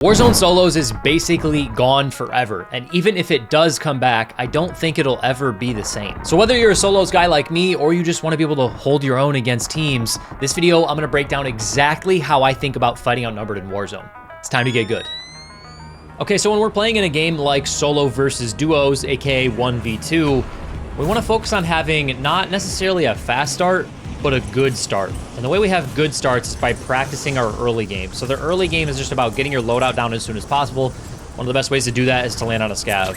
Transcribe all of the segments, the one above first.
Warzone Solos is basically gone forever, and even if it does come back, I don't think it'll ever be the same. So whether you're a solos guy like me, or you just want to be able to hold your own against teams, this video I'm going to break down exactly how I think about fighting outnumbered in Warzone. It's time to get good. Okay, so when we're playing in a game like solo versus duos, aka 1v2, we want to focus on having not necessarily a fast start, but a good start. And the way we have good starts is by practicing our early game. So the early game is just about getting your loadout down as soon as possible. One of the best ways to do that is to land on a scav.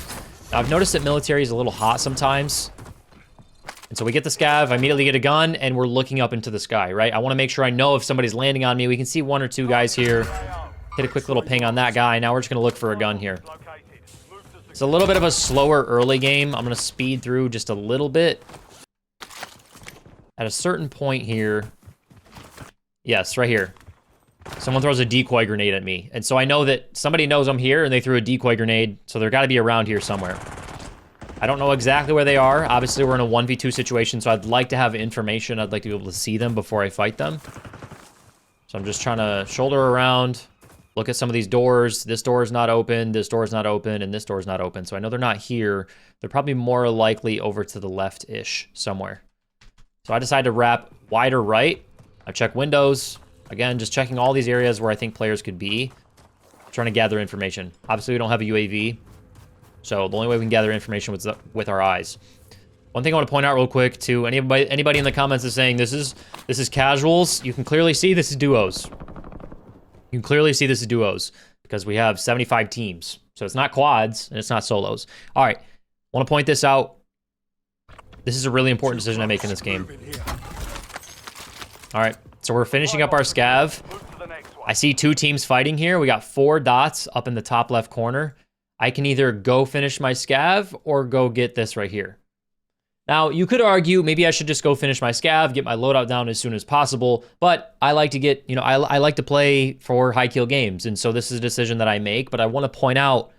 Now, I've noticed that military is a little hot sometimes. And so we get the scav, I immediately get a gun, and we're looking up into the sky, right? I want to make sure I know if somebody's landing on me. We can see one or two guys here. Hit a quick little ping on that guy. Now we're just going to look for a gun here. It's a little bit of a slower early game. I'm going to speed through just a little bit. At a certain point here, yes, right here, someone throws a decoy grenade at me. And so I know that somebody knows I'm here and they threw a decoy grenade, so they're gotta be around here somewhere. I don't know exactly where they are. Obviously, we're in a 1v2 situation, so I'd like to have information. I'd like to be able to see them before I fight them. So I'm just trying to shoulder around, look at some of these doors. This door is not open, this door is not open, and this door is not open. So I know they're not here. They're probably more likely over to the left-ish somewhere. So I decided to wrap wider right. I check windows. Again, just checking all these areas where I think players could be. Trying to gather information. Obviously, we don't have a UAV. So the only way we can gather information is with our eyes. One thing I want to point out real quick to anybody in the comments is saying this is casuals. You can clearly see this is duos. You can clearly see this is duos because we have 75 teams. So it's not quads and it's not solos. All right. Want to point this out. This is a really important decision I make in this game. All right, so we're finishing up our scav. I see two teams fighting here. We got 4 dots up in the top left corner. I can either go finish my scav or go get this right here. Now, you could argue maybe I should just go finish my scav, get my loadout down as soon as possible, but I like to get, you know, I like to play for high kill games, and so this is a decision that I make, but I want to point out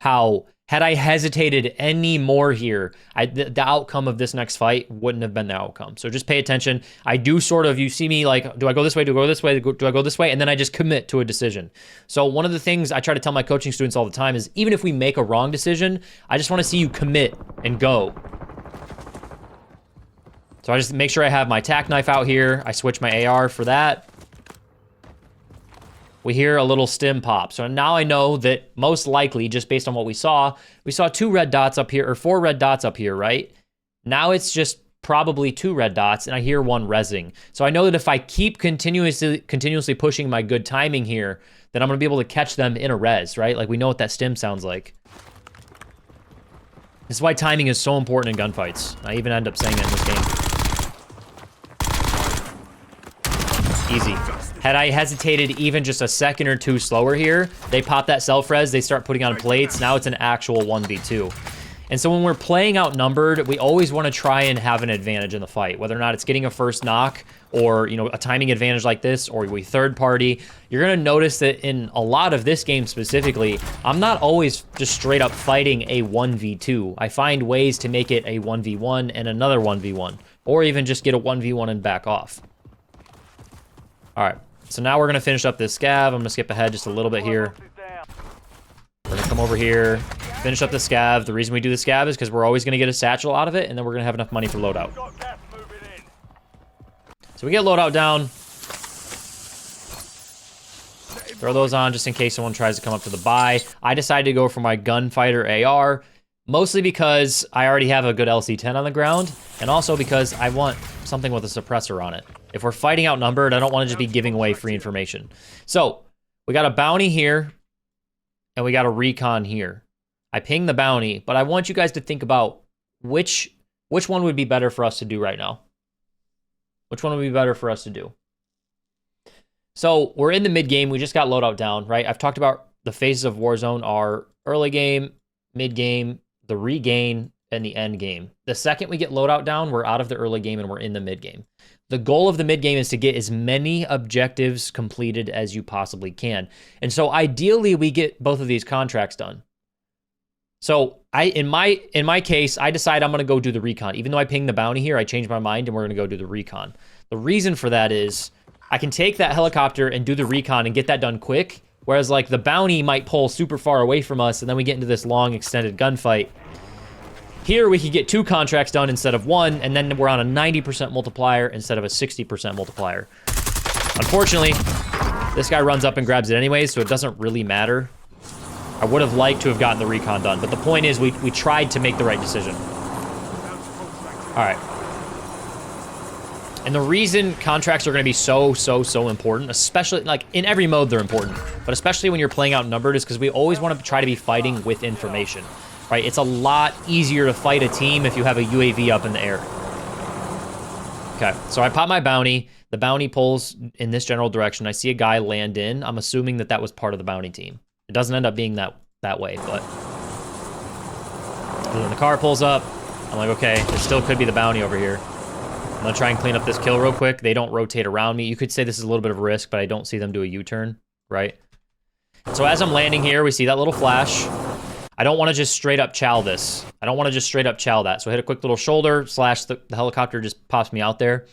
how had I hesitated any more here, the outcome of this next fight wouldn't have been the outcome. So just pay attention. I do sort of, you see me like, do I go this way, do I go this way, do I go this way? And then I just commit to a decision. So one of the things I try to tell my coaching students all the time is even if we make a wrong decision, I just want to see you commit and go. So I just make sure I have my tack knife out here. I switch my AR for that. We hear a little stim pop. So now I know that most likely, just based on what we saw 2 red dots up here, or 4 red dots up here, right? Now it's just probably 2 red dots, and I hear one rezzing. So I know that if I keep continuously pushing my good timing here, then I'm gonna be able to catch them in a res, right? Like we know what that stim sounds like. This is why timing is so important in gunfights. I even end up saying it in this game. Easy. Had I hesitated even just a second or two slower here, they pop that self-res, they start putting on plates, now it's an actual 1v2. And so when we're playing outnumbered, we always want to try and have an advantage in the fight, whether or not it's getting a first knock or, you know, a timing advantage like this, or we third party. You're going to notice that in a lot of this game specifically, I'm not always just straight up fighting a 1v2. I find ways to make it a 1v1 and another 1v1, or even just get a 1v1 and back off. All right. So now we're going to finish up this scav. I'm going to skip ahead just a little bit here. We're going to come over here, finish up the scav. The reason we do the scav is because we're always going to get a satchel out of it, and then we're going to have enough money for loadout. So we get loadout down. Throw those on just in case someone tries to come up to the buy. I decided to go for my gunfighter AR, mostly because I already have a good LC-10 on the ground, and also because I want something with a suppressor on it. If we're fighting outnumbered, I don't want to just be giving away free information. So we got a bounty here, and we got a recon here. I pinged the bounty, but I want you guys to think about which one would be better for us to do right now. Which one would be better for us to do? So we're in the mid game. We just got loadout down, right? I've talked about the phases of Warzone are early game, mid game, the regain, and the end game. The second we get loadout down, we're out of the early game and we're in the mid game. The goal of the mid game is to get as many objectives completed as you possibly can. And so ideally we get both of these contracts done. So in my case, I decide I'm going to go do the recon. Even though I pinged the bounty here, I changed my mind and we're going to go do the recon. The reason for that is I can take that helicopter and do the recon and get that done quick Whereas like the bounty might pull super far away from us, and then we get into this long extended gunfight. Here we could get 2 contracts done instead of 1, and then we're on a 90% multiplier instead of a 60% multiplier. Unfortunately, this guy runs up and grabs it anyways, so it doesn't really matter. I would have liked to have gotten the recon done, but the point is we tried to make the right decision. All right. And the reason contracts are going to be so important, especially like in every mode they're important, but especially when you're playing outnumbered, is because we always want to try to be fighting with information, right? It's a lot easier to fight a team if you have a UAV up in the air. Okay, so I pop my bounty. The bounty pulls in this general direction. I see a guy land in. I'm assuming that that was part of the bounty team. It doesn't end up being that way, but then the car pulls up. I'm like, okay, there still could be the bounty over here. I'm gonna try and clean up this kill real quick. They don't rotate around me. You could say this is a little bit of a risk, but I don't see them do a U-turn, right? So as I'm landing here, we see that little flash. I don't want to just straight up chow this. I don't want to just straight up chow that. So I hit a quick little shoulder, slash the helicopter just pops me out there.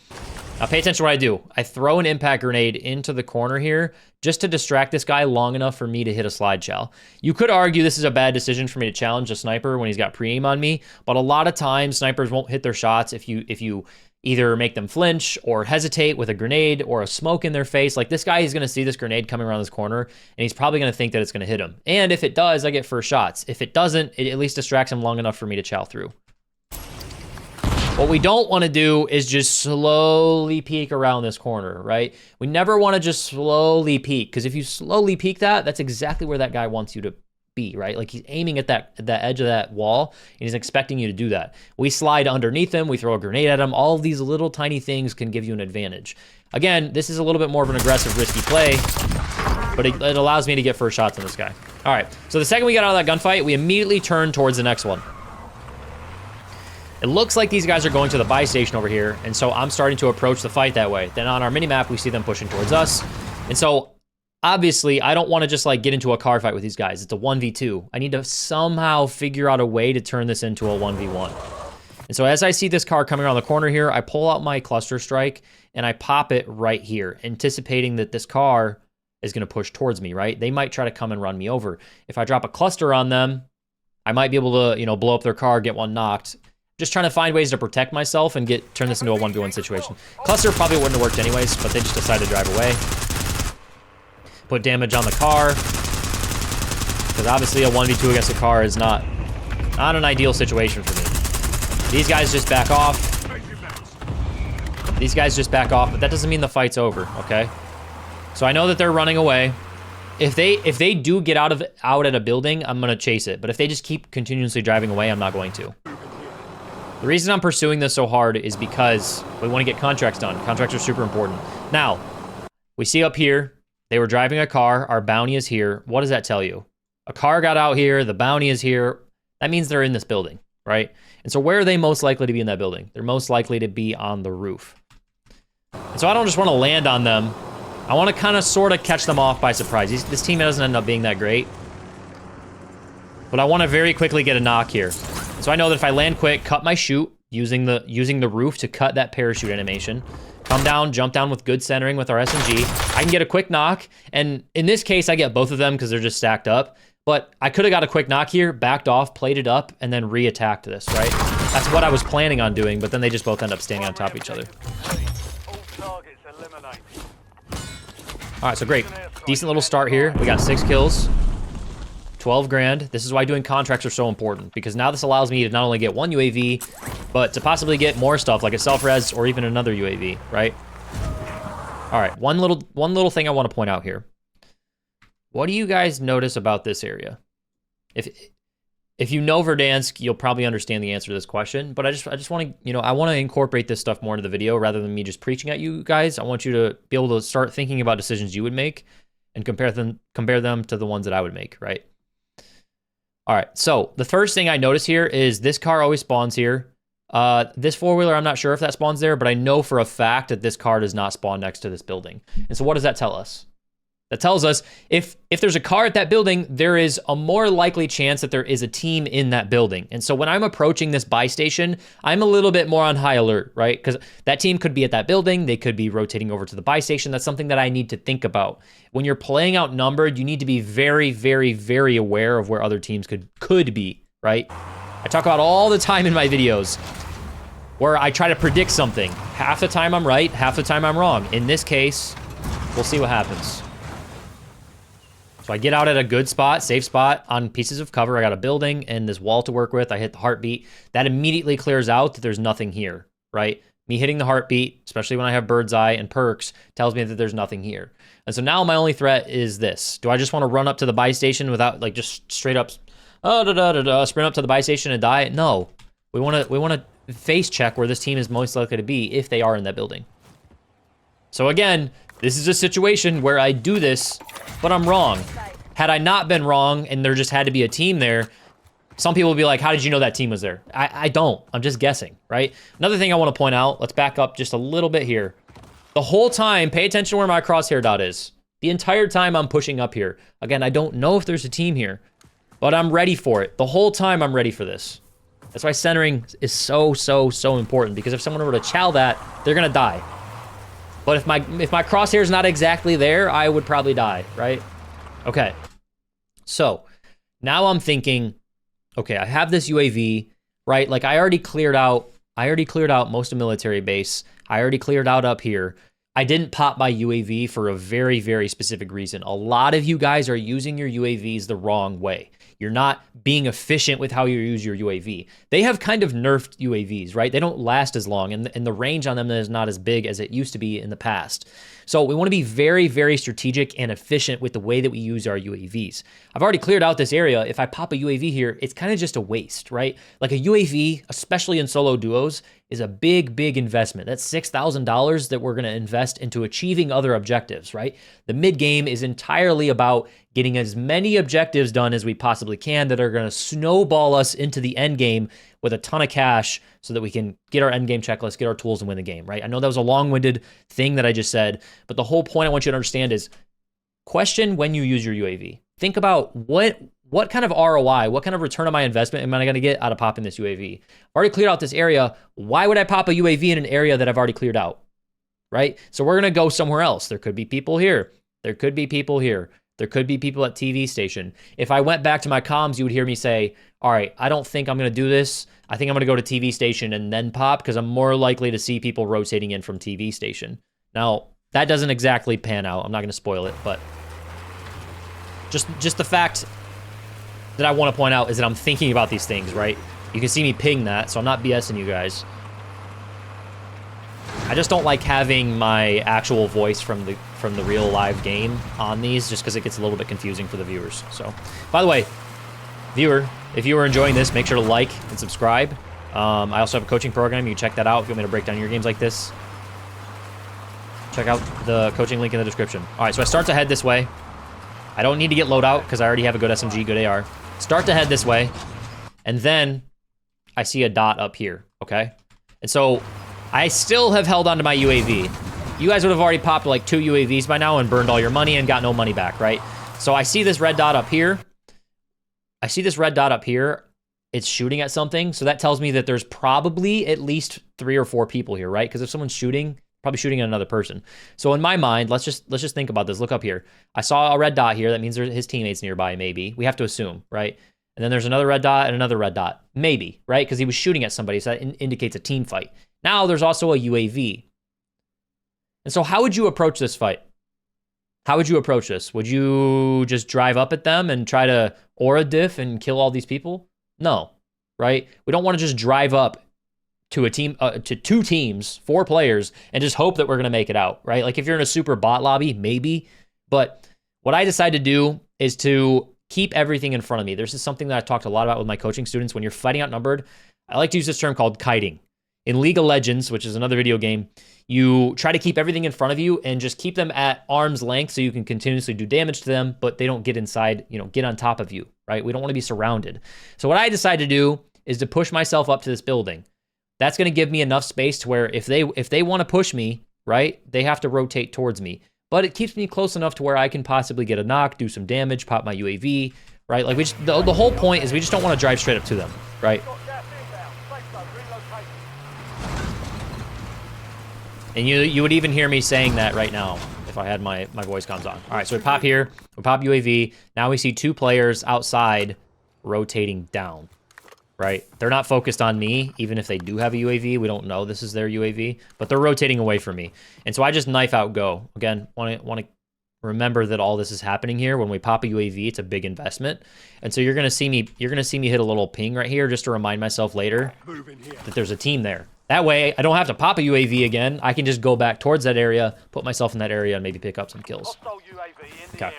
Now pay attention to what I do. I throw an impact grenade into the corner here just to distract this guy long enough for me to hit a slide chow. You could argue this is a bad decision for me to challenge a sniper when he's got pre-aim on me, but a lot of times snipers won't hit their shots if you either make them flinch or hesitate with a grenade or a smoke in their face. Like this guy is going to see this grenade coming around this corner and he's probably going to think that it's going to hit him. And if it does, I get first shots. If it doesn't, it at least distracts him long enough for me to chow through. What we don't want to do is just slowly peek around this corner, right? We never want to just slowly peek, because if you slowly peek that's exactly where that guy wants you to be, right? Like he's aiming at that edge of that wall, and he's expecting you to do that. We slide underneath him, we throw a grenade at him. All of these little tiny things can give you an advantage. Again, this is a little bit more of an aggressive, risky play, but it allows me to get first shots on this guy. All right, so the second we got out of that gunfight, we immediately turn towards the next one. It looks like these guys are going to the buy station over here, and so I'm starting to approach the fight that way. Then on our minimap, we see them pushing towards us. And so, obviously, I don't want to just like get into a car fight with these guys. It's a 1v2. I need to somehow figure out a way to turn this into a 1v1. And so as I see this car coming around the corner here, I pull out my cluster strike, and I pop it right here, anticipating that this car is going to push towards me, right? They might try to come and run me over. If I drop a cluster on them, I might be able to, blow up their car, get one knocked. Just trying to find ways to protect myself and turn this into a 1v1 situation. Cluster probably wouldn't have worked anyways, but they just decided to drive away. Put damage on the car. Because obviously a 1v2 against a car is not an ideal situation for me. These guys just back off. These guys just back off, but that doesn't mean the fight's over, okay? So I know that they're running away. If they do get out at a building, I'm gonna chase it. But if they just keep continuously driving away, I'm not going to. The reason I'm pursuing this so hard is because we want to get contracts done. Contracts are super important. Now, we see up here, they were driving a car. Our bounty is here. What does that tell you? A car got out here. The bounty is here. That means they're in this building, right? And so where are they most likely to be in that building? They're most likely to be on the roof. And so I don't just want to land on them. I want to kind of sort of catch them off by surprise. This team doesn't end up being that great. But I want to very quickly get a knock here. So I know that if I land quick, cut my chute, using the roof to cut that parachute animation, come down, jump down with good centering with our SMG, I can get a quick knock. And in this case, I get both of them because they're just stacked up. But I could have got a quick knock here, backed off, played it up, and then re-attacked this, right? That's what I was planning on doing, but then they just both end up standing on top of each other. All right, so great. Decent little start here. We got 6 kills. 12 grand. This is why doing contracts are so important, because now this allows me to not only get one UAV, but to possibly get more stuff like a self-res or even another UAV, right? All right, one little thing I want to point out here. What do you guys notice about this area? If you know Verdansk, you'll probably understand the answer to this question, but I just want to, I want to incorporate this stuff more into the video rather than me just preaching at you guys. I want you to be able to start thinking about decisions you would make and compare them to the ones that I would make, right? All right, so the first thing I notice here is this car always spawns here. This four-wheeler, I'm not sure if that spawns there, but I know for a fact that this car does not spawn next to this building. And so what does that tell us? That tells us if there's a car at that building, there is a more likely chance that there is a team in that building. And so when I'm approaching this buy station, I'm a little bit more on high alert, right? Because that team could be at that building. They could be rotating over to the buy station. That's something that I need to think about. When you're playing outnumbered, you need to be very, very, very aware of where other teams could be, right? I talk about all the time in my videos where I try to predict something. Half the time I'm right, half the time I'm wrong. In this case, we'll see what happens. So I get out at a good spot, safe spot on pieces of cover. I got a building and this wall to work with. I hit the heartbeat. That immediately clears out that there's nothing here, right? Me hitting the heartbeat, especially when I have bird's eye and perks, tells me that there's nothing here. And so now my only threat is this. Do I just want to run up to the buy station without, like, just straight up, sprint up to the buy station and die? No. We want to face check where this team is most likely to be if they are in that building. So again, this is a situation where I do this, but I'm wrong. Had I not been wrong and there just had to be a team there, some people would be like, how did you know that team was there? I don't. I'm just guessing, right? Another thing I want to point out, let's back up just a little bit here. The whole time, pay attention to where my crosshair dot is. The entire time I'm pushing up here. Again, I don't know if there's a team here, but I'm ready for it. The whole time I'm ready for this. That's why centering is so, so, so important, because if someone were to chow that, they're going to die. But if my crosshair is not exactly there, I would probably die, right? Okay. So now I'm thinking, okay, I have this UAV, right? Like I already cleared out most of military base. I already cleared out up here. I didn't pop my UAV for a very, very specific reason. A lot of you guys are using your UAVs the wrong way. You're not being efficient with how you use your UAV. They have kind of nerfed UAVs, right? They don't last as long, and the range on them is not as big as it used to be in the past. So we want to be very, very strategic and efficient with the way that we use our UAVs. I've already cleared out this area. If I pop a UAV here, it's kind of just a waste, right? Like a UAV, especially in solo duos, is a big, big investment. That's $6,000 that we're going to invest into achieving other objectives, right? The mid game is entirely about getting as many objectives done as we possibly can that are going to snowball us into the end game with a ton of cash so that we can get our end game checklist, get our tools, and win the game, right? I know that was a long-winded thing that I just said, but the whole point I want you to understand is question when you use your UAV. Think about what kind of ROI, what kind of return on my investment am I going to get out of popping this UAV? I've already cleared out this area. Why would I pop a UAV in an area that I've already cleared out, right? So we're going to go somewhere else. There could be people here. There could be people here. There could be people at TV station. If I went back to my comms, you would hear me say, all right, I don't think I'm going to do this. I think I'm going to go to TV station and then pop because I'm more likely to see people rotating in from TV station. Now, that doesn't exactly pan out. I'm not going to spoil it, but just the fact that I want to point out is that I'm thinking about these things, right? You can see me ping that, so I'm not BSing you guys. I just don't like having my actual voice from the real live game on these, just because it gets a little bit confusing for the viewers. So, by the way, viewer, if you are enjoying this, make sure to like and subscribe. I also have a coaching program. You can check that out if you want me to break down your games like this. Check out the coaching link in the description. All right, so I start to head this way. I don't need to get load out because I already have a good SMG, good AR. Start to head this way, and then I see a dot up here, okay? And so I still have held onto my UAV. You guys would have already popped like 2 UAVs by now and burned all your money and got no money back, right? So I see this red dot up here. It's shooting at something, so that tells me that there's probably at least 3 or 4 people here, right? Because if someone's shooting, probably shooting at another person. So in my mind, let's just think about this. Look up here. I saw a red dot here. That means there's his teammates nearby, maybe. We have to assume, right? And then there's another red dot and another red dot. Maybe, right? Because he was shooting at somebody, so that indicates a team fight. Now there's also a UAV. And so how would you approach this fight? How would you approach this? Would you just drive up at them and try to aura diff and kill all these people? No, right? We don't want to just drive up to a team, to 2 teams, 4 players, and just hope that we're going to make it out, right? Like if you're in a super bot lobby, maybe. But what I decided to do is to keep everything in front of me. This is something that I've talked a lot about with my coaching students. When you're fighting outnumbered, I like to use this term called kiting. In League of Legends, which is another video game, you try to keep everything in front of you and just keep them at arm's length so you can continuously do damage to them, but they don't get inside, get on top of you, right? We don't want to be surrounded. So what I decided to do is to push myself up to this building. That's going to give me enough space to where if they want to push me, right, they have to rotate towards me. but it keeps me close enough to where I can possibly get a knock, do some damage, pop my UAV, right? Like, the whole point is we just don't want to drive straight up to them, right? And you would even hear me saying that right now if I had my voice comms on. All right, so we pop here, we pop UAV. Now we see 2 players outside rotating down, right? They're not focused on me, even if they do have a UAV. We don't know this is their UAV, but they're rotating away from me. And so I just knife out go. Again, want to remember that all this is happening here. When we pop a UAV, it's a big investment. And so you're gonna see me hit a little ping right here just to remind myself later that there's a team there. That way, I don't have to pop a UAV again. I can just go back towards that area, put myself in that area, and maybe pick up some kills. Okay.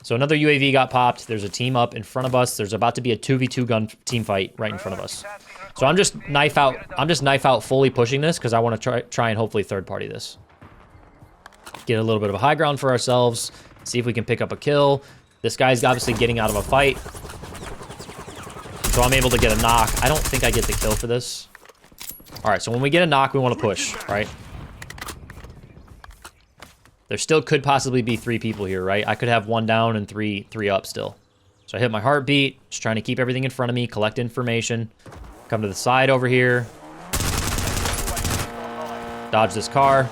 So another UAV got popped. There's a team up in front of us. There's about to be a 2v2 gun team fight right in front of us. So I'm just knife out fully pushing this because I want to try and hopefully third party this. Get a little bit of a high ground for ourselves. See if we can pick up a kill. This guy's obviously getting out of a fight. So I'm able to get a knock. I don't think I get the kill for this. All right, so when we get a knock, we want to push, right? There still could possibly be 3 people here, right? I could have 1 down and three up still. So I hit my heartbeat, just trying to keep everything in front of me, collect information. Come to the side over here. Dodge this car.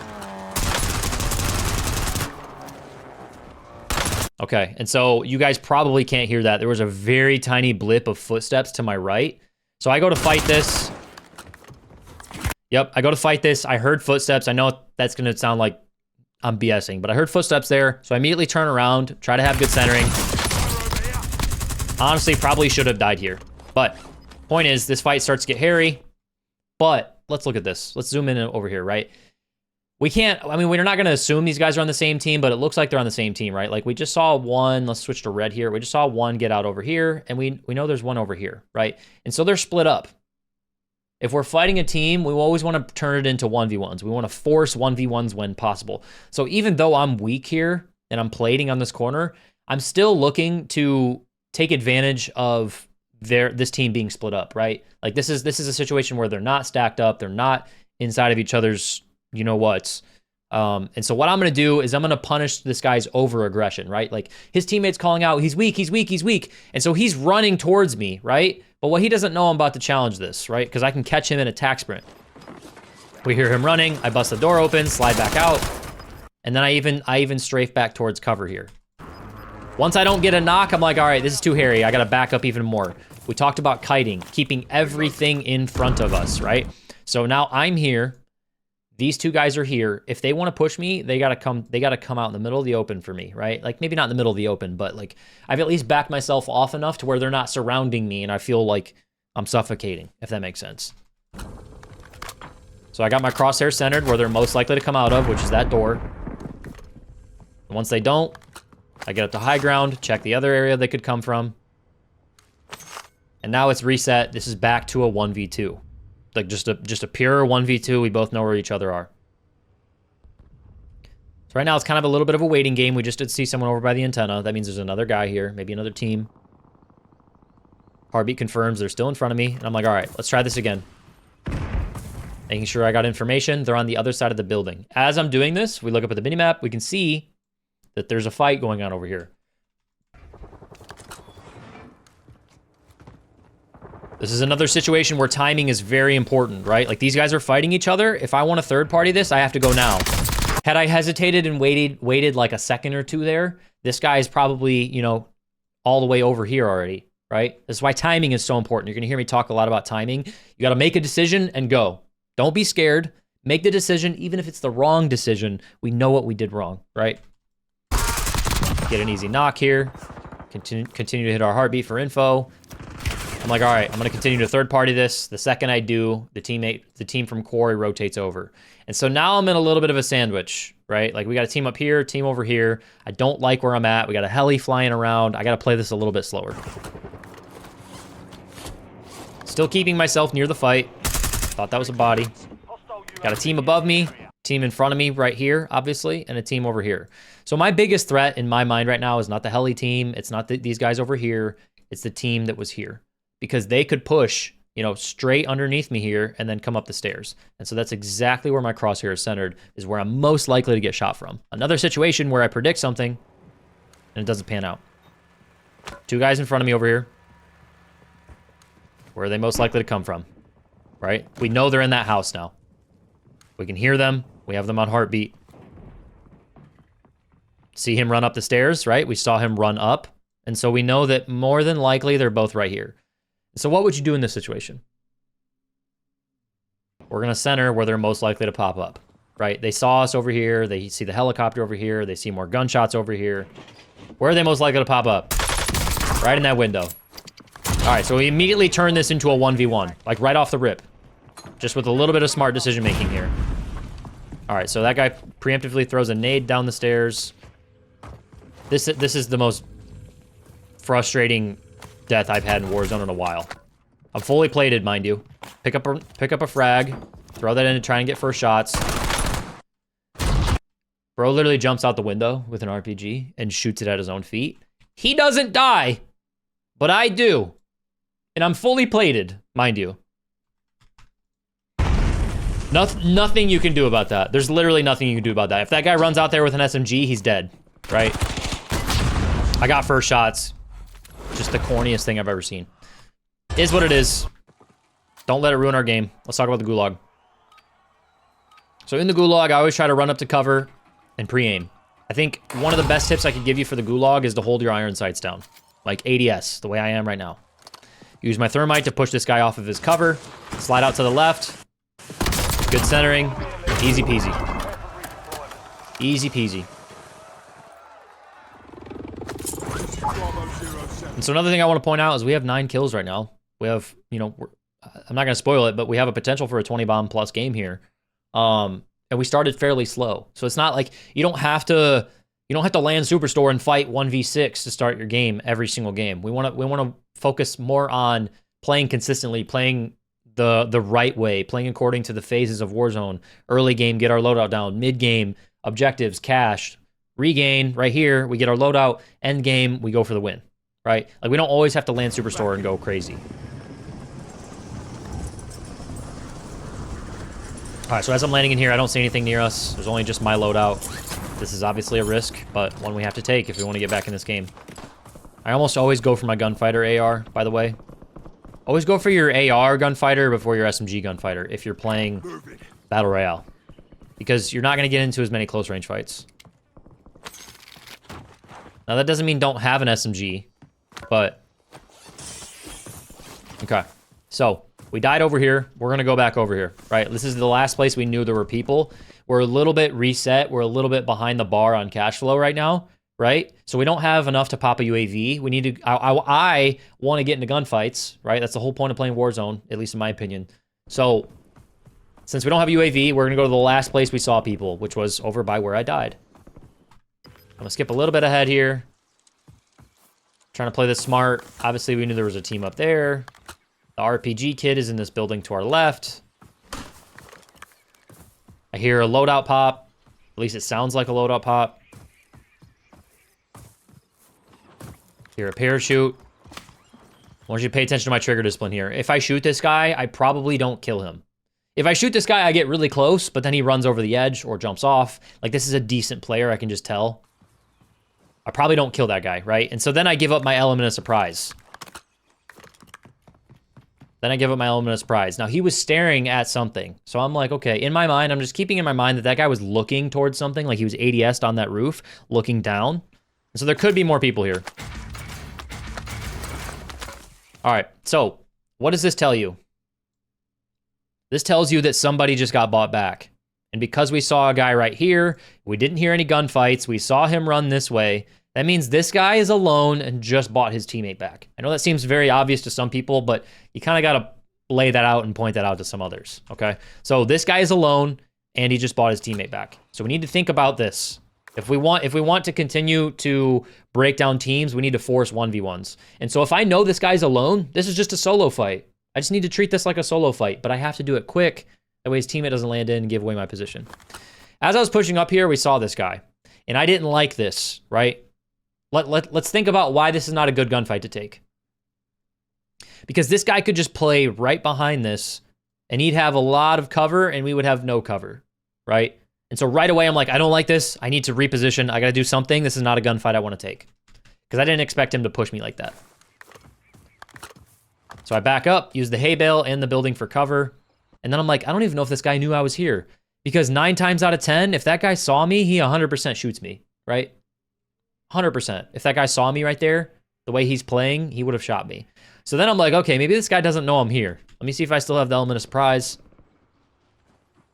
Okay, and so you guys probably can't hear that. There was a very tiny blip of footsteps to my right. So I go to fight this. Yep, I go to fight this. I heard footsteps. I know that's going to sound like I'm BSing, but I heard footsteps there. So I immediately turn around, try to have good centering. Honestly, probably should have died here. But point is, this fight starts to get hairy. But let's look at this. Let's zoom in over here, right? We can't, I mean, we're not going to assume these guys are on the same team, but it looks like they're on the same team, right? Like we just saw one, let's switch to red here. We just saw one get out over here, and we know there's one over here, right? And so they're split up. If we're fighting a team, we always want to turn it into 1v1s. We want to force 1v1s when possible. So even though I'm weak here and I'm plating on this corner, I'm still looking to take advantage of this team being split up, right? Like this is a situation where they're not stacked up, they're not inside of each other's you know what's. And so what I'm going to do is I'm going to punish this guy's over-aggression, right? Like his teammates calling out, he's weak, he's weak, he's weak. And so he's running towards me, right? But what he doesn't know, I'm about to challenge this, right? Because I can catch him in attack sprint. We hear him running. I bust the door open, slide back out. And then I even strafe back towards cover here. Once I don't get a knock, I'm like, all right, this is too hairy. I got to back up even more. We talked about kiting, keeping everything in front of us, right? So now I'm here. These 2 guys are here. If they want to push me, they gotta come out in the middle of the open for me, right? Like maybe not in the middle of the open, but like I've at least backed myself off enough to where they're not surrounding me and I feel like I'm suffocating, if that makes sense. So I got my crosshair centered where they're most likely to come out of, which is that door. And once they don't, I get up to high ground, check the other area they could come from. And now it's reset. This is back to a 1v2. Like just a pure 1v2. We both know where each other are. So right now it's kind of a little bit of a waiting game. We just did see someone over by the antenna. That means there's another guy here, maybe another team. Heartbeat confirms they're still in front of me. And I'm like, all right, let's try this again. Making sure I got information. They're on the other side of the building. As I'm doing this, we look up at the minimap. We can see that there's a fight going on over here. This is another situation where timing is very important, right? Like these guys are fighting each other. If I want to third party this, I have to go now. Had I hesitated and waited like a second or two there, this guy is probably, you know, all the way over here already, right? This is why timing is so important. You're going to hear me talk a lot about timing. You got to make a decision and go. Don't be scared. Make the decision, even if it's the wrong decision. We know what we did wrong, right? Get an easy knock here. Continue to hit our heartbeat for info. I'm like, all right, I'm going to continue to third party this. The second I do, the team from Quarry rotates over. And so now I'm in a little bit of a sandwich, right? Like we got a team up here, team over here. I don't like where I'm at. We got a heli flying around. I got to play this a little bit slower. Still keeping myself near the fight. Thought that was a body. Got a team above me, team in front of me right here, obviously, and a team over here. So my biggest threat in my mind right now is not the heli team. It's not these guys over here. It's the team that was here. Because they could push you know, straight underneath me here and then come up the stairs. And so that's exactly where my crosshair is centered, is where I'm most likely to get shot from. Another situation where I predict something and it doesn't pan out. 2 guys in front of me over here. Where are they most likely to come from? Right? We know they're in that house now. We can hear them. We have them on heartbeat. See him run up the stairs, right? We saw him run up. And so we know that more than likely they're both right here. So what would you do in this situation? We're going to center where they're most likely to pop up, right? They saw us over here. They see the helicopter over here. They see more gunshots over here. Where are they most likely to pop up? Right in that window. All right, so we immediately turn this into a 1v1, like right off the rip. Just with a little bit of smart decision making here. All right, so that guy preemptively throws a nade down the stairs. This is the most frustrating death I've had in Warzone in a while. I'm fully plated, mind you. Pick up a frag, throw that in to try and get first shots. Bro literally jumps out the window with an RPG and shoots it at his own feet. He doesn't die, but I do. And I'm fully plated, mind you. Nothing you can do about that. There's literally nothing you can do about that. If that guy runs out there with an SMG, he's dead, right? I got first shots. Just the corniest thing I've ever seen. Is what it is. Don't let it ruin our game. Let's talk about the gulag. So in the gulag, I always try to run up to cover and pre-aim. I think one of the best tips I could give you for the gulag is to hold your iron sights down. Like ADS, the way I am right now. Use my thermite to push this guy off of his cover. Slide out to the left. Good centering. Easy peasy. Easy peasy. And so another thing I want to point out is we have 9 kills right now. We have, you know, I'm not going to spoil it, but we have a potential for a 20 bomb plus game here. And we started fairly slow. So it's not like you don't have to land Superstore and fight 1v6 to start your game every single game. We want to focus more on playing consistently, playing the right way, playing according to the phases of Warzone. Early game, get our loadout down. Mid game, objectives, cash, regain. Right here, we get our loadout. End game, we go for the win. Right? Like, we don't always have to land Superstore and go crazy. All right, so as I'm landing in here, I don't see anything near us. There's only just my loadout. This is obviously a risk, but one we have to take if we want to get back in this game. I almost always go for my gunfighter AR, by the way. Always go for your AR gunfighter before your SMG gunfighter if you're playing Battle Royale. Because you're not going to get into as many close range fights. Now, that doesn't mean don't have an SMG, but... Okay, so we died over here. We're going to go back over here, right? This is the last place we knew there were people. We're a little bit reset. We're a little bit behind the bar on cash flow right now, right? So we don't have enough to pop a UAV. We need to... I want to get into gunfights, right? That's the whole point of playing Warzone, at least in my opinion. So, since we don't have a UAV, we're going to go to the last place we saw people, which was over by where I died. I'm going to skip a little bit ahead here. Trying to play this smart. Obviously, we knew there was a team up there. The RPG kid is in this building to our left. I hear a loadout pop. At least it sounds like a loadout pop. Hear a parachute. I want you to pay attention to my trigger discipline here. If I shoot this guy, I probably don't kill him. If I shoot this guy, I get really close, but then he runs over the edge or jumps off. Like, this is a decent player, I can just tell. I probably don't kill that guy, right? And so then I give up my element of surprise. Now, he was staring at something. So I'm like, okay, in my mind, I'm just keeping in my mind that that guy was looking towards something, like he was ADS'd on that roof, looking down. And so there could be more people here. All right, so what does this tell you? This tells you that somebody just got bought back. And because we saw a guy right here, we didn't hear any gunfights, we saw him run this way, that means this guy is alone and just bought his teammate back. I know that seems very obvious to some people, but you kind of got to lay that out and point that out to some others, okay? So this guy is alone, and he just bought his teammate back. So we need to think about this. If we want to continue to break down teams, we need to force 1v1s. And so if I know this guy's alone, this is just a solo fight. I just need to treat this like a solo fight, but I have to do it quick. That way his teammate doesn't land in and give away my position. As I was pushing up here, we saw this guy. And I didn't like this, right? Let's think about why this is not a good gunfight to take. Because this guy could just play right behind this, and he'd have a lot of cover, and we would have no cover, right? And so right away, I'm like, I don't like this. I need to reposition. I got to do something. This is not a gunfight I want to take. Because I didn't expect him to push me like that. So I back up, use the hay bale and the building for cover. And then I'm like, I don't even know if this guy knew I was here. Because 9 times out of 10, if that guy saw me, he 100% shoots me, right? 100%. If that guy saw me right there, the way he's playing, he would have shot me. So then I'm like, okay, maybe this guy doesn't know I'm here. Let me see if I still have the element of surprise.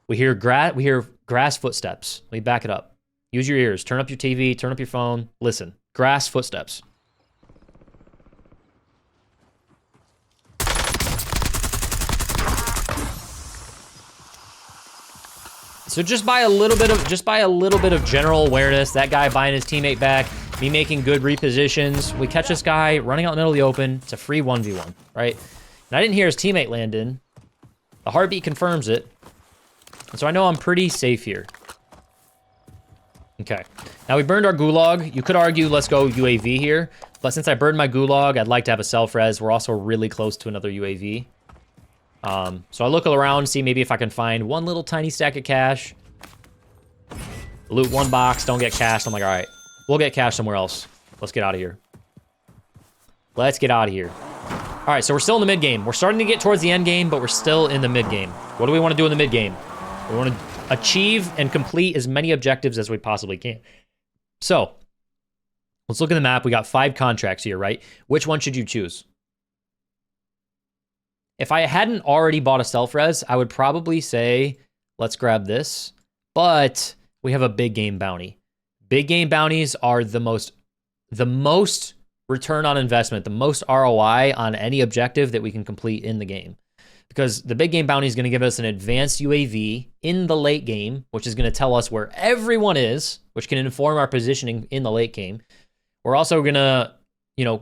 We hear grass footsteps. Let me back it up. Use your ears. Turn up your TV. Turn up your phone. Listen. Grass footsteps. So just by a little bit of general awareness, that guy buying his teammate back, me making good repositions, we catch this guy running out in the middle of the open. It's a free 1v1, right? And I didn't hear his teammate land in. The heartbeat confirms it. And so I know I'm pretty safe here. Okay. Now we burned our gulag. You could argue, let's go UAV here. But since I burned my gulag, I'd like to have a self-res. We're also really close to another UAV. So I look around, see maybe if I can find one little tiny stack of cash. Loot one box, don't get cash. I'm like, all right, we'll get cash somewhere else. Let's get out of here. Let's get out of here. All right, so we're still in the mid game. We're starting to get towards the end game, but we're still in the mid game. What do we want to do in the mid game? We want to achieve and complete as many objectives as we possibly can. So let's look at the map. We got 5 contracts here, right? Which one should you choose? If I hadn't already bought a self-res, I would probably say, let's grab this. But we have a big game bounty. Big game bounties are the most return on investment, the most ROI on any objective that we can complete in the game. Because the big game bounty is going to give us an advanced UAV in the late game, which is going to tell us where everyone is, which can inform our positioning in the late game. We're also going to,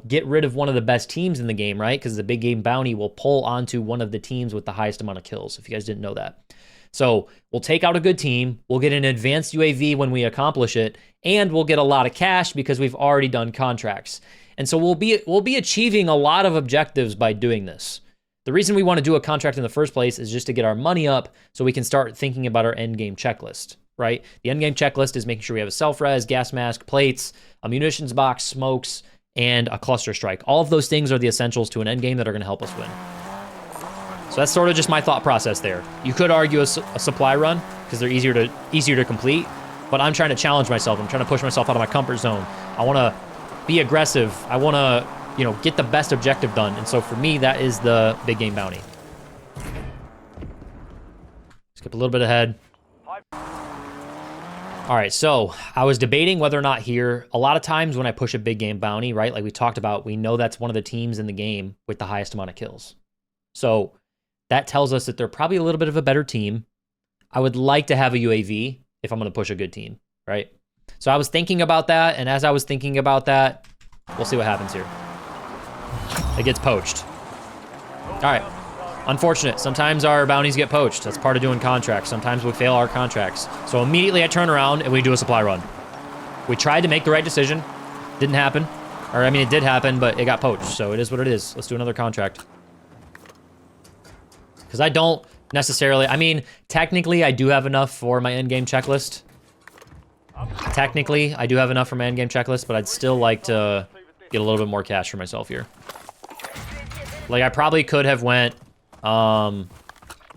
get rid of one of the best teams in the game, right? Because the big game bounty will pull onto one of the teams with the highest amount of kills, if you guys didn't know that. So we'll take out a good team, we'll get an advanced UAV when we accomplish it, and we'll get a lot of cash because we've already done contracts. And so we'll be achieving a lot of objectives by doing this. The reason we want to do a contract in the first place is just to get our money up so we can start thinking about our end game checklist, right? The end game checklist is making sure we have a self-res, gas mask, plates, a munitions box, smokes, and a cluster strike. All of those things are the essentials to an end game that are going to help us win. So that's sort of just my thought process there. You could argue a supply run because they're easier to complete, but I'm trying to challenge myself. I'm trying to push myself out of my comfort zone. I want to be aggressive. I want to, get the best objective done. And so for me, that is the big game bounty. Skip a little bit ahead. All right, so I was debating whether or not here, a lot of times when I push a big game bounty, right, like we talked about, we know that's one of the teams in the game with the highest amount of kills. So that tells us that they're probably a little bit of a better team. I would like to have a UAV if I'm going to push a good team, right? So I was thinking about that, and as I was thinking about that, we'll see what happens here. It gets poached. All right. Unfortunate. Sometimes our bounties get poached. That's part of doing contracts. Sometimes we fail our contracts. So immediately I turn around and we do a supply run. We tried to make the right decision. Didn't happen. Or, I mean, it did happen, but it got poached. So it is what it is. Let's do another contract. Because I don't necessarily... I mean, technically, I do have enough for my endgame checklist. Technically, I do have enough for my endgame checklist, but I'd still like to get a little bit more cash for myself here. Like, I probably could have went...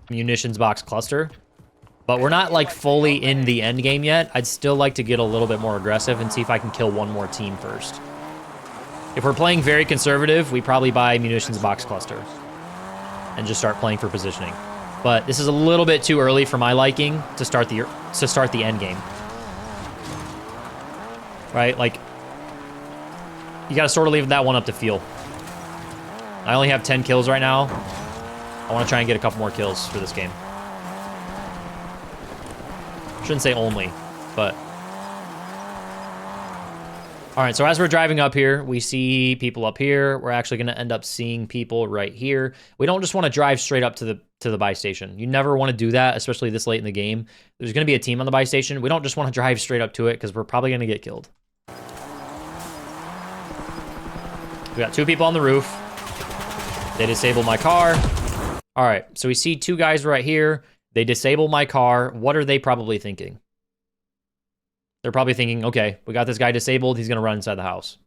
munitions box cluster, but we're not like fully in the end game yet. I'd still like to get a little bit more aggressive and see if I can kill one more team first. If we're playing very conservative, we probably buy munitions box cluster and just start playing for positioning. But this is a little bit too early for my liking to start the end game. Right? Like, you gotta sort of leave that one up to feel. I only have 10 kills right now. I want to try and get a couple more kills for this game. Shouldn't say only, but... All right, so as we're driving up here, we see people up here. We're actually going to end up seeing people right here. We don't just want to drive straight up to the buy station. You never want to do that, especially this late in the game. There's going to be a team on the buy station. We don't just want to drive straight up to it because we're probably going to get killed. We got 2 people on the roof. They disable my car. All right, so we see two guys right here. They disable my car. What are they probably thinking? They're probably thinking, okay, we got this guy disabled. He's going to run inside the house,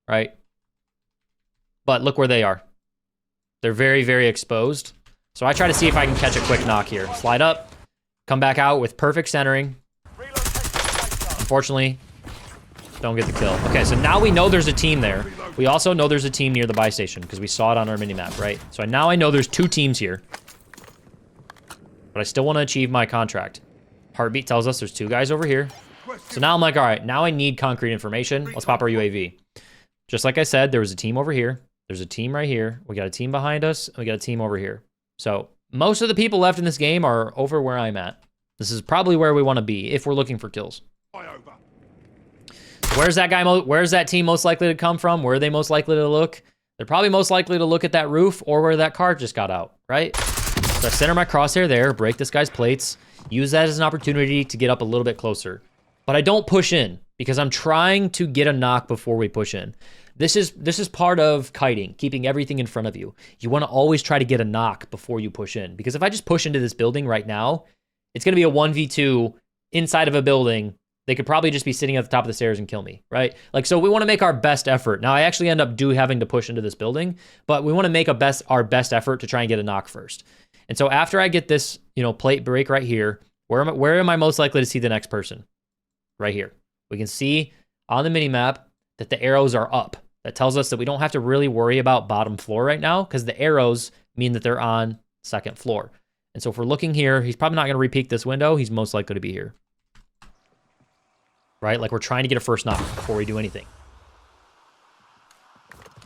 right? But look where they are. They're very, very exposed. So I try to see if I can catch a quick knock here. Slide up, come back out with perfect centering. Unfortunately, don't get the kill. Okay, so now we know there's a team there. We also know there's a team near the buy station because we saw it on our minimap, right? So now I know there's two teams here. But I still want to achieve my contract. Heartbeat tells us there's two guys over here. So now I'm like, all right, now I need concrete information. Let's pop our UAV. Just like I said, there was a team over here. There's a team right here. We got a team behind us. And we got a team over here. So most of the people left in this game are over where I'm at. This is probably where we want to be if we're looking for kills. Where's that guy? Where's that team most likely to come from? Where are they most likely to look? They're probably most likely to look at that roof or where that car just got out, right? So I center my crosshair there, break this guy's plates, use that as an opportunity to get up a little bit closer. But I don't push in because I'm trying to get a knock before we push in. This is part of kiting, keeping everything in front of you. You want to always try to get a knock before you push in. Because if I just push into this building right now, it's going to be a 1v2 inside of a building. They could probably just be sitting at the top of the stairs and kill me, right? Like, so we want to make our best effort. Now, I actually end up having to push into this building, but we want to make our best effort to try and get a knock first. And so after I get this, plate break right here, where am I most likely to see the next person? Right here. We can see on the minimap that the arrows are up. That tells us that we don't have to really worry about bottom floor right now because the arrows mean that they're on second floor. And so if we're looking here, he's probably not going to re-peek this window. He's most likely to be here. Right? Like we're trying to get a first knock before we do anything.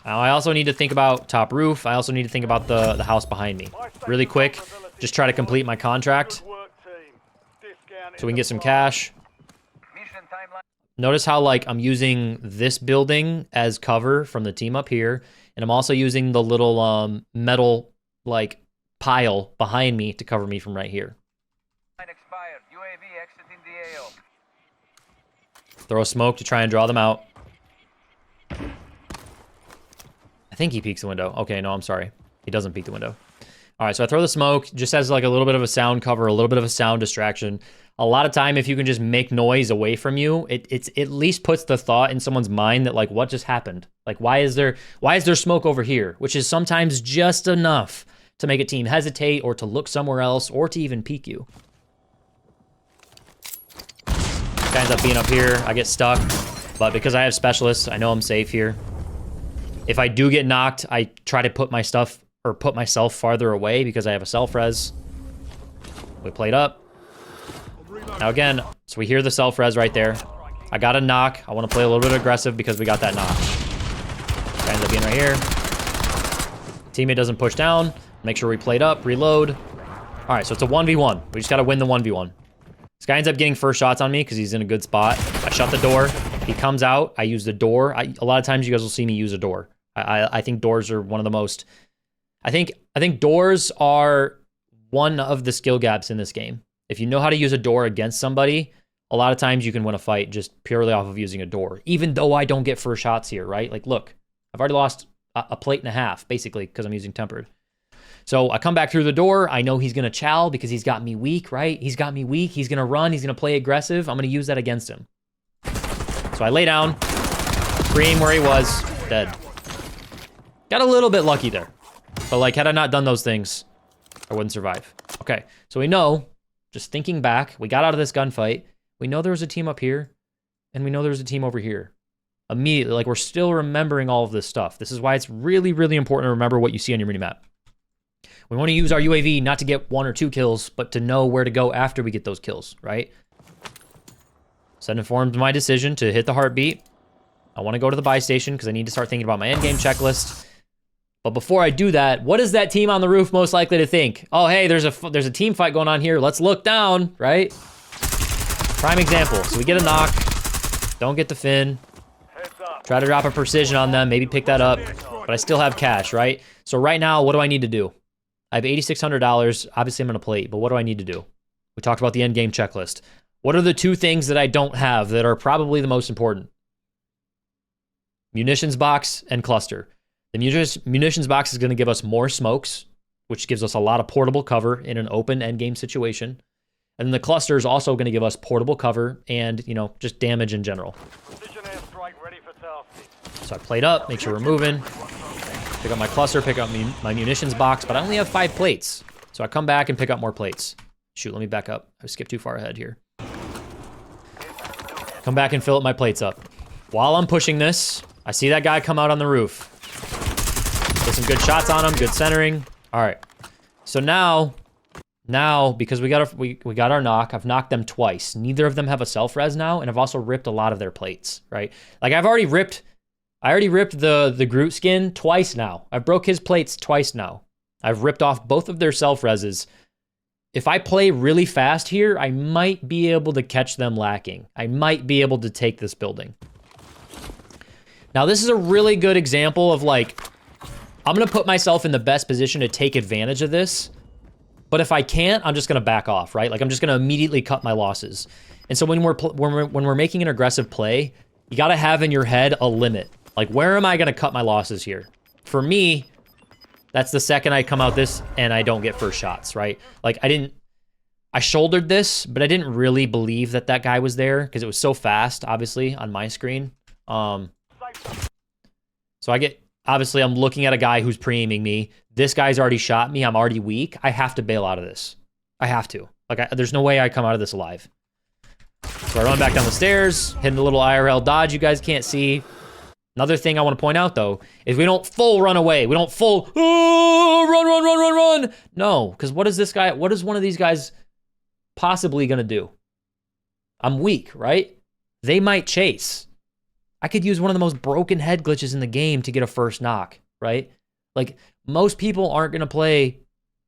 Now I also need to think about top roof. I also need to think about the house behind me. Really quick, just try to complete my contract so we can get some cash. Notice how like I'm using this building as cover from the team up here. And I'm also using the little metal like pile behind me to cover me from right here. Throw a smoke to try and draw them out. I think he peeks the window. Okay, no, I'm sorry. He doesn't peek the window. All right, so I throw the smoke just as like a little bit of a sound cover, a little bit of a sound distraction. A lot of time, if you can just make noise away from you, it at least puts the thought in someone's mind that like, what just happened? Like, why is there smoke over here? Which is sometimes just enough to make a team hesitate or to look somewhere else or to even peek you. Guy ends up being up here. I get stuck, but because I have specialists, I know I'm safe here. If I do get knocked, I try to put my stuff or put myself farther away because I have a self-res. We played up. Now again, so we hear the self-res right there. I got a knock. I want to play a little bit aggressive because we got that knock. Guy ends up being right here. Teammate doesn't push down. Make sure we played up, reload. All right, so it's a 1v1. We just got to win the 1v1. This guy ends up getting first shots on me because he's in a good spot. I shut the door. He comes out. I use the door. A lot of times you guys will see me use a door. I think doors are one of the most... I think doors are one of the skill gaps in this game. If you know how to use a door against somebody, a lot of times you can win a fight just purely off of using a door. Even though I don't get first shots here, right? Like, look, I've already lost a plate and a half, basically, because I'm using tempered. So I come back through the door. I know he's going to chow because he's got me weak, right? He's got me weak. He's going to run. He's going to play aggressive. I'm going to use that against him. So I lay down, scream where he was, dead. Got a little bit lucky there. But, like, had I not done those things, I wouldn't survive. Okay, so we know, just thinking back, we got out of this gunfight. We know there was a team up here, and we know there was a team over here. Immediately, like, we're still remembering all of this stuff. This is why it's really, really important to remember what you see on your minimap. We want to use our UAV not to get 1 or 2 kills, but to know where to go after we get those kills, right? So that informed my decision to hit the heartbeat. I want to go to the buy station because I need to start thinking about my endgame checklist. But before I do that, what is that team on the roof most likely to think? Oh, hey, there's a team fight going on here. Let's look down, right? Prime example. So we get a knock. Don't get the fin. Try to drop a precision on them. Maybe pick that up. But I still have cash, right? So right now, what do I need to do? I have $8,600. Obviously, I'm going to plate. But what do I need to do? We talked about the end game checklist. What are the 2 things that I don't have that are probably the most important? Munitions box and cluster. The munitions box is going to give us more smokes, which gives us a lot of portable cover in an open endgame situation. And then the cluster is also going to give us portable cover and, you know, just damage in general. So I played up, make sure we're moving. Pick up my cluster, pick up my munitions box, but I only have 5 plates. So I come back and pick up more plates. Shoot, let me back up. I skipped too far ahead here. Come back and fill up my plates up. While I'm pushing this, I see that guy come out on the roof. Get some good shots on him, good centering. All right. So now because we got our knock, I've knocked them twice. Neither of them have a self-res now, and I've also ripped a lot of their plates, right? Like I already ripped the Groot skin twice now. I broke his plates twice now. I've ripped off both of their self-reses. If I play really fast here, I might be able to catch them lacking. I might be able to take this building. Now, this is a really good example of like, I'm going to put myself in the best position to take advantage of this. But if I can't, I'm just going to back off, right? Like I'm just going to immediately cut my losses. And so when we're making an aggressive play, you got to have in your head a limit. Like, where am I going to cut my losses here? For me, that's the second I come out this and I don't get first shots, right? Like I shouldered this, but I didn't really believe that that guy was there because it was so fast, obviously, on my screen. So obviously I'm looking at a guy who's pre-aiming me. This guy's already shot me. I'm already weak. I have to bail out of this. I have to. Like, there's no way I come out of this alive. So I run back down the stairs, hitting a little IRL dodge you guys can't see. Another thing I want to point out, though, is we don't full run away. We don't full, oh, run. No, because what is one of these guys possibly going to do? I'm weak, right? They might chase. I could use one of the most broken head glitches in the game to get a first knock, right? Like, most people aren't going to play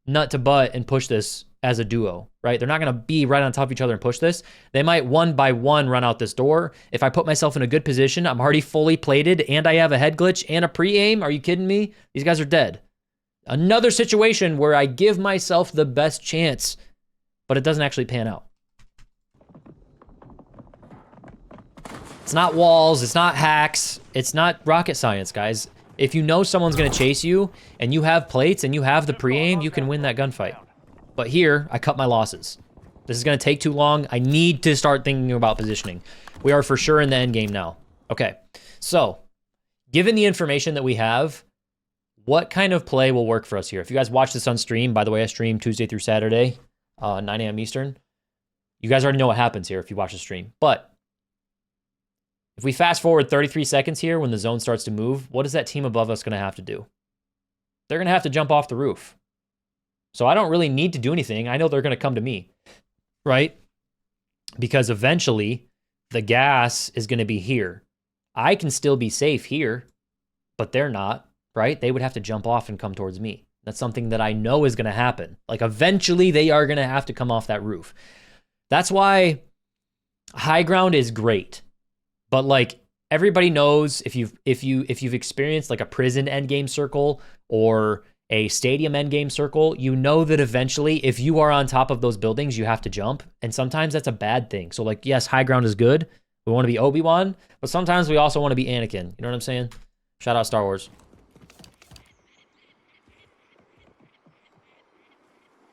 nut to butt and push this as a duo, right? They're not going to be right on top of each other and push this. They might one by one run out this door. If I put myself in a good position, I'm already fully plated and I have a head glitch and a pre-aim. Are you kidding me? These guys are dead. Another situation where I give myself the best chance, but it doesn't actually pan out. It's not walls. It's not hacks. It's not rocket science, guys. If you know someone's going to chase you and you have plates and you have the pre-aim, you can win that gunfight. But here, I cut my losses. This is going to take too long. I need to start thinking about positioning. We are for sure in the end game now. Okay, so given the information that we have, what kind of play will work for us here? If you guys watch this on stream, by the way, I stream Tuesday through Saturday, 9 a.m. Eastern. You guys already know what happens here if you watch the stream. But if we fast forward 33 seconds here when the zone starts to move, what is that team above us going to have to do? They're going to have to jump off the roof. So I don't really need to do anything. I know they're going to come to me, right? Because eventually the gas is going to be here. I can still be safe here, but they're not, right? They would have to jump off and come towards me. That's something that I know is going to happen. Like eventually they are going to have to come off that roof. That's why high ground is great. But like everybody knows if you've experienced like a prison endgame circle or a stadium endgame circle, you know that eventually if you are on top of those buildings, you have to jump. And sometimes that's a bad thing. So like, yes, high ground is good. We want to be Obi-Wan, but sometimes we also want to be Anakin. You know what I'm saying? Shout out Star Wars.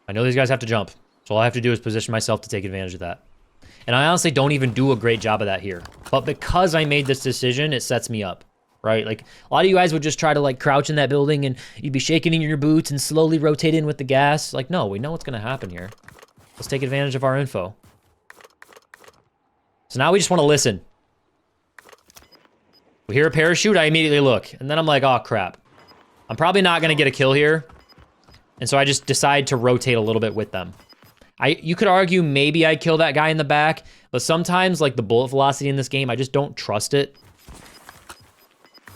I know these guys have to jump. So all I have to do is position myself to take advantage of that. And I honestly don't even do a great job of that here. But because I made this decision, it sets me up, right? Like a lot of you guys would just try to like crouch in that building and you'd be shaking in your boots and slowly rotate in with the gas. Like, no, we know what's going to happen here. Let's take advantage of our info. So now we just want to listen. We hear a parachute, I immediately look. And then I'm like, oh crap. I'm probably not going to get a kill here. And so I just decide to rotate a little bit with them. You could argue maybe I kill that guy in the back, but sometimes like the bullet velocity in this game, I just don't trust it.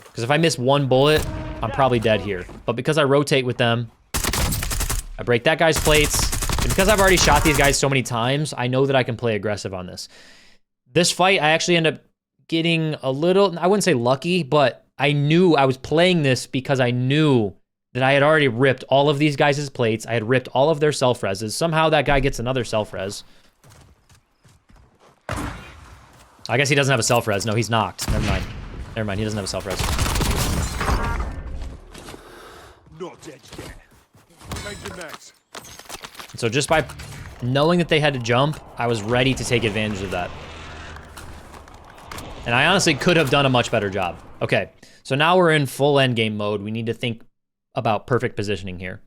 Because if I miss one bullet, I'm probably dead here. But because I rotate with them, I break that guy's plates. And because I've already shot these guys so many times, I know that I can play aggressive on this. This fight, I actually end up getting a little, I wouldn't say lucky, but I knew I was playing this because I knew that I had already ripped all of these guys' plates. I had ripped all of their self-reses. Somehow that guy gets another self-res. I guess he doesn't have a self-res. No, he's knocked. Never mind. Never mind, he doesn't have a self-res. Not dead yet. Changing mags. So just by knowing that they had to jump, I was ready to take advantage of that. And I honestly could have done a much better job. Okay, so now we're in full endgame mode. We need to think about perfect positioning here.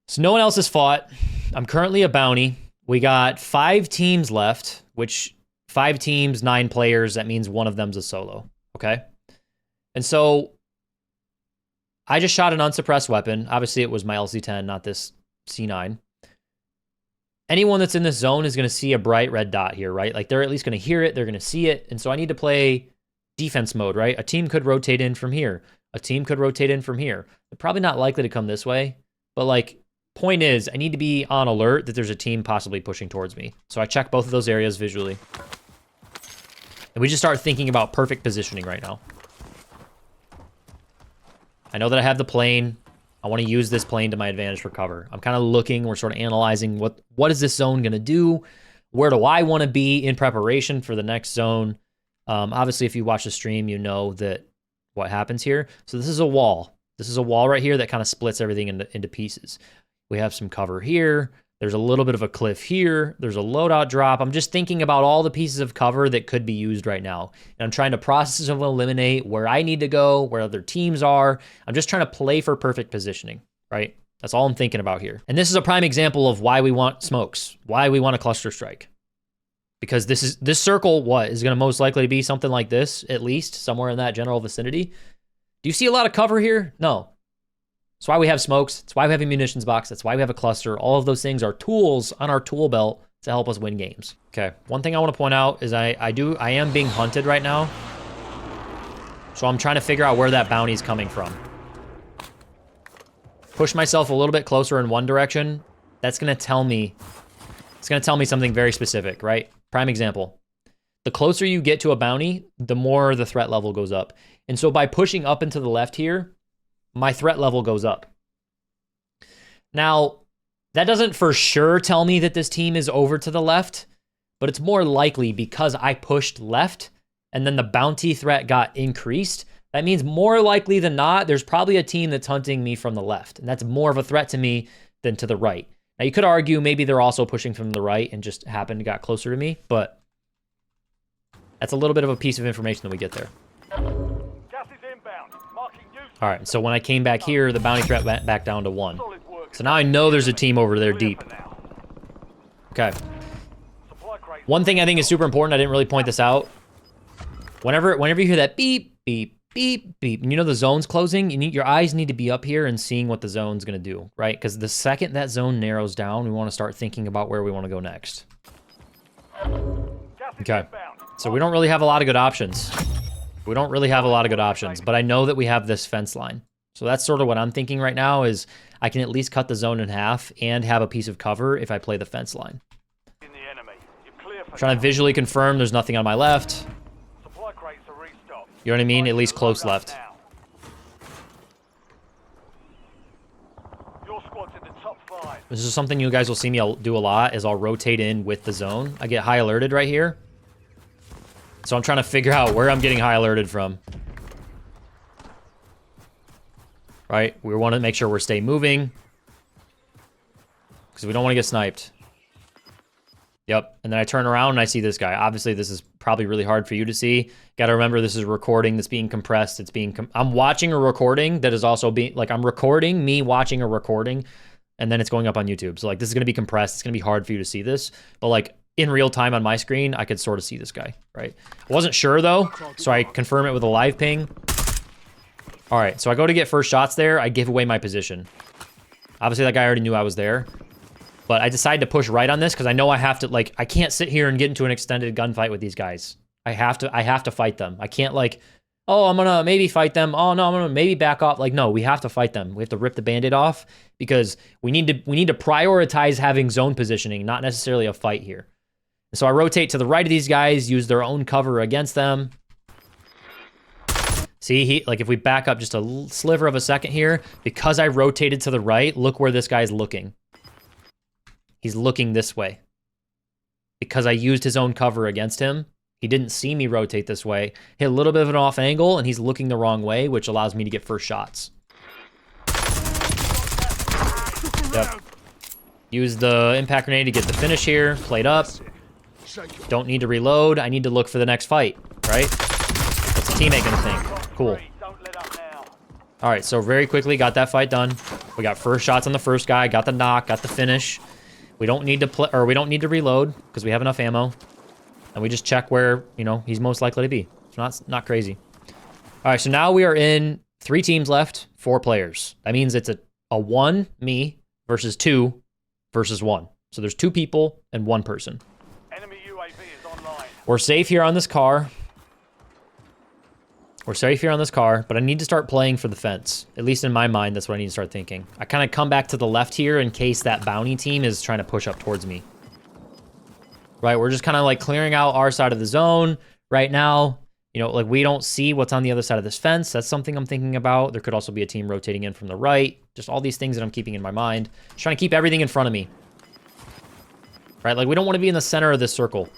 So no one else has fought. I'm currently a bounty. We got 5 teams left, which 5 teams, 9 players. That means one of them's a solo, okay? And so I just shot an unsuppressed weapon. Obviously, it was my LC-10, not this C9. Anyone that's in this zone is going to see a bright red dot here, right? Like, they're at least going to hear it. They're going to see it. And so I need to play defense mode, right? A team could rotate in from here. A team could rotate in from here. They're probably not likely to come this way. But, like, point is, I need to be on alert that there's a team possibly pushing towards me. So I check both of those areas visually. And we just start thinking about perfect positioning right now. I know that I have the plane. I want to use this plane to my advantage for cover. I'm kind of looking, we're sort of analyzing what is this zone going to do? Where do I want to be in preparation for the next zone? Obviously, if you watch the stream, you know that what happens here. So this is a wall. This is a wall right here that kind of splits everything into pieces. We have some cover here. There's a little bit of a cliff here. There's a loadout drop. I'm just thinking about all the pieces of cover that could be used right now. And I'm trying to process and eliminate where I need to go, where other teams are. I'm just trying to play for perfect positioning, right? That's all I'm thinking about here. And this is a prime example of why we want smokes, why we want a cluster strike. Because this circle, is going to most likely be something like this, at least, somewhere in that general vicinity. Do you see a lot of cover here? No. That's why we have smokes. That's why we have a munitions box. That's why we have a cluster. All of those things are tools on our tool belt to help us win games. Okay, one thing I want to point out is I am being hunted right now. So I'm trying to figure out where that bounty's coming from. Push myself a little bit closer in one direction. That's going to tell me, it's going to tell me something very specific, right? Prime example. The closer you get to a bounty, the more the threat level goes up. And so by pushing up and to the left here, my threat level goes up. Now, that doesn't for sure tell me that this team is over to the left, but it's more likely because I pushed left and then the bounty threat got increased. That means more likely than not, there's probably a team that's hunting me from the left, and that's more of a threat to me than to the right. Now, you could argue maybe they're also pushing from the right and just happened to got closer to me, but that's a little bit of a piece of information that we get there. All right, so when I came back here, the bounty threat went back down to 1. So now I know there's a team over there deep. Okay. One thing I think is super important, I didn't really point this out. Whenever you hear that beep, beep, beep, beep, and you know the zone's closing, your eyes need to be up here and seeing what the zone's gonna do, right? Because the second that zone narrows down, we wanna start thinking about where we wanna go next. Okay, so we don't really have a lot of good options. We don't really have a lot of good options, but I know that we have this fence line. So that's sort of what I'm thinking right now is I can at least cut the zone in half and have a piece of cover if I play the fence line. I'm trying to visually confirm there's nothing on my left. You know what I mean? At least close left. This is something you guys will see me do a lot is I'll rotate in with the zone. I get high alerted right here. So I'm trying to figure out where I'm getting high alerted from. Right? We want to make sure we're stay moving. Because we don't want to get sniped. Yep. And then I turn around and I see this guy. Obviously, this is probably really hard for you to see. Got to remember this is a recording that's being compressed. It's being... I'm watching a recording that is also being... Like, I'm recording me watching a recording. And then it's going up on YouTube. So, like, this is going to be compressed. It's going to be hard for you to see this. But, like... in real time on my screen, I could sort of see this guy, right? I wasn't sure though, so I confirm it with a live ping. All right, so I go to get first shots there. I give away my position. Obviously, that guy already knew I was there, but I decided to push right on this because I know I have to, like, I can't sit here and get into an extended gunfight with these guys. I have to fight them. I can't like, oh, I'm gonna maybe fight them. Oh no, I'm gonna maybe back off. Like, no, we have to fight them. We have to rip the band-aid off because we need to prioritize having zone positioning, not necessarily a fight here. So I rotate to the right of these guys, use their own cover against them. See, like if we back up just a sliver of a second here, because I rotated to the right, look where this guy's looking. He's looking this way. Because I used his own cover against him, he didn't see me rotate this way, hit a little bit of an off angle, and he's looking the wrong way, which allows me to get first shots. around. Use the impact grenade to get the finish here. Played up. Shake it. Don't need to reload. I need to look for the next fight, right? What's the teammate gonna think? Cool. Don't let up now. All right, so very quickly got that fight done. We got first shots on the first guy, got the knock, got the finish. We don't need to play, or we don't need to reload because we have enough ammo, and we just check where he's most likely to be. It's not crazy. All right, so now we are in 3 teams left, 4 players. That means it's a 1 me versus 2 versus 1. So there's 2 people and 1 person. Enemy UAV is online. We're safe here on this car. We're safe here on this car, but I need to start playing for the fence. At least in my mind, that's what I need to start thinking. I kind of come back to the left here in case that bounty team is trying to push up towards me. Right, we're just kind of like clearing out our side of the zone right now. Like we don't see what's on the other side of this fence. That's something I'm thinking about. There could also be a team rotating in from the right. Just all these things that I'm keeping in my mind. Just trying to keep everything in front of me. Right, like we don't want to be in the center of this circle.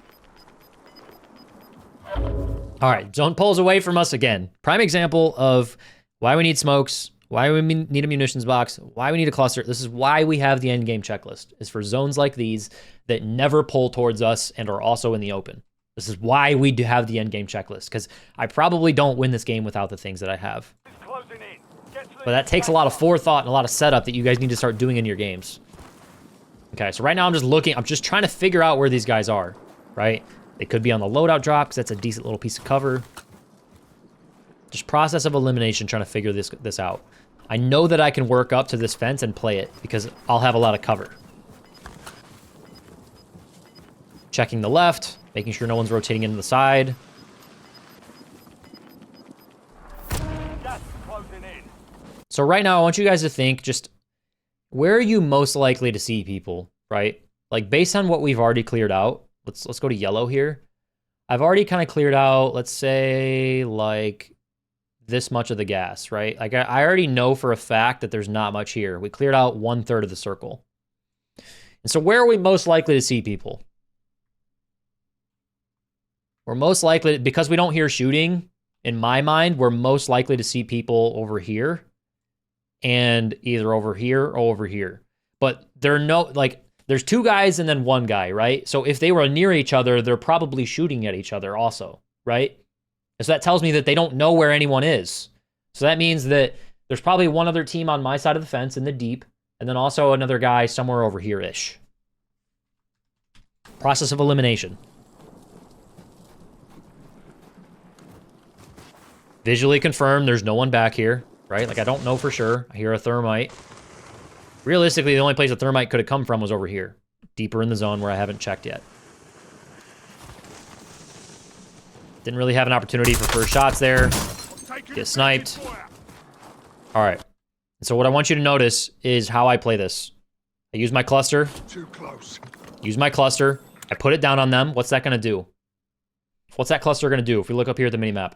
All right, zone pulls away from us again. Prime example of why we need smokes, why we need a munitions box, why we need a cluster. This is why we have the end game checklist, is for zones like these that never pull towards us and are also in the open. This is why we do have the end game checklist, because I probably don't win this game without the things that I have. Closing in. But that takes a lot of forethought and a lot of setup that you guys need to start doing in your games. Okay, so right now I'm just looking, I'm just trying to figure out where these guys are, right? They could be on the loadout drop because that's a decent little piece of cover. Just process of elimination, trying to figure this out. I know that I can work up to this fence and play it because I'll have a lot of cover. Checking the left, making sure no one's rotating into the side. Gas closing in. So right now I want you guys to think just where are you most likely to see people, right? Like based on what we've already cleared out. Let's go to yellow here. I've already kind of cleared out, let's say, like this much of the gas, right? Like I already know for a fact that there's not much here. We cleared out 1/3 of the circle. And so where are we most likely to see people? We're most likely, because we don't hear shooting, in my mind, we're most likely to see people over here and either over here or over here. But there are no, like, there's 2 guys and then 1 guy, right? So if they were near each other, they're probably shooting at each other also, right? And so that tells me that they don't know where anyone is. So that means that there's probably one other team on my side of the fence in the deep, and then also another guy somewhere over here-ish. Process of elimination. Visually confirmed there's no one back here, right? Like I don't know for sure. I hear a thermite. Realistically, the only place a thermite could have come from was over here. Deeper in the zone where I haven't checked yet. Didn't really have an opportunity for first shots there. Get sniped. All right. So what I want you to notice is how I play this. I use my cluster. Too close. Use my cluster. I put it down on them. What's that going to do? What's that cluster going to do? If we look up here at the minimap.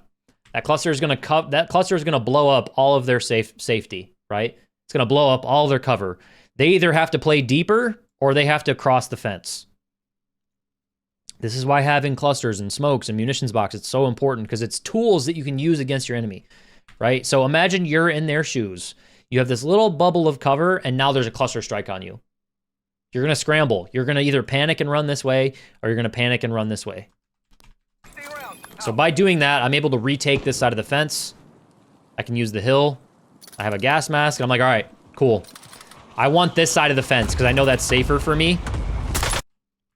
That cluster is going to blow up all of their safety, right? It's going to blow up all their cover. They either have to play deeper or they have to cross the fence. This is why having clusters and smokes and munitions boxes is so important, because it's tools that you can use against your enemy, right? So imagine you're in their shoes. You have this little bubble of cover, and now there's a cluster strike on you. You're going to scramble. You're going to either panic and run this way, or you're going to panic and run this way. So by doing that, I'm able to retake this side of the fence. I can use the hill. I have a gas mask, and I'm like, all right, cool. I want this side of the fence because I know that's safer for me.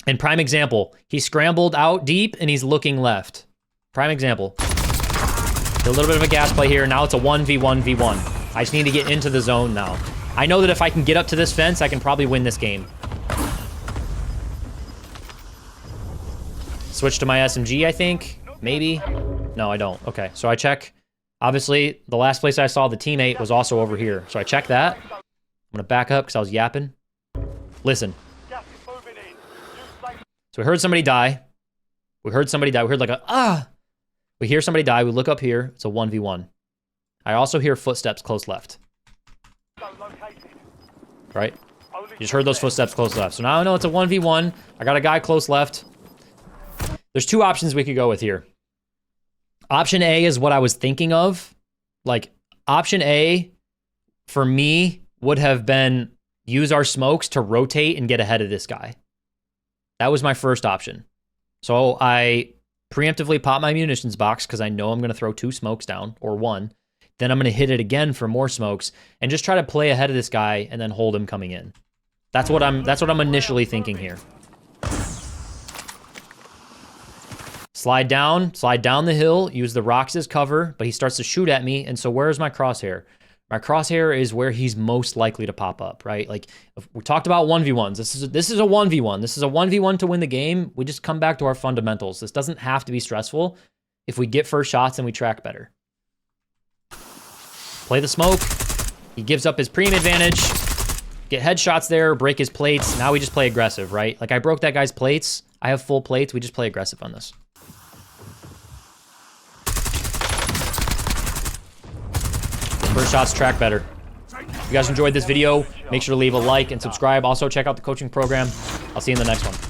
And prime example, he scrambled out deep and he's looking left. Prime example. A little bit of a gas play here. Now it's a 1v1v1. I just need to get into the zone now. I know that if I can get up to this fence, I can probably win this game. Switch to my SMG, I think. Maybe. No, I don't. Okay, so I check. Obviously, the last place I saw the teammate was also over here. So I check that. I'm gonna back up because I was yapping. Listen. So we heard somebody die. We heard somebody die. We heard like a, ah! We hear somebody die. We look up here. It's a 1v1. I also hear footsteps close left. Right? You just heard those footsteps close left. So now I know it's a 1v1. I got a guy close left. There's 2 options we could go with here. Option A is what I was thinking of. Like, option A, for me, would have been use our smokes to rotate and get ahead of this guy. That was my first option. So I preemptively pop my munitions box because I know I'm going to throw 2 smokes down, or 1. Then I'm going to hit it again for more smokes and just try to play ahead of this guy and then hold him coming in. That's what I'm initially thinking here. Slide down the hill, use the rocks as cover, but he starts to shoot at me, and so where's my crosshair? My crosshair is where he's most likely to pop up, right? Like, if we talked about 1v1s. This is a 1v1. This is a 1v1 to win the game. We just come back to our fundamentals. This doesn't have to be stressful if we get first shots and we track better. Play the smoke. He gives up his preem advantage. Get headshots there, break his plates. Now we just play aggressive, right? Like, I broke that guy's plates. I have full plates. We just play aggressive on this. First shots track better. If you guys enjoyed this video, make sure to leave a like and subscribe. Also, check out the coaching program. I'll see you in the next one.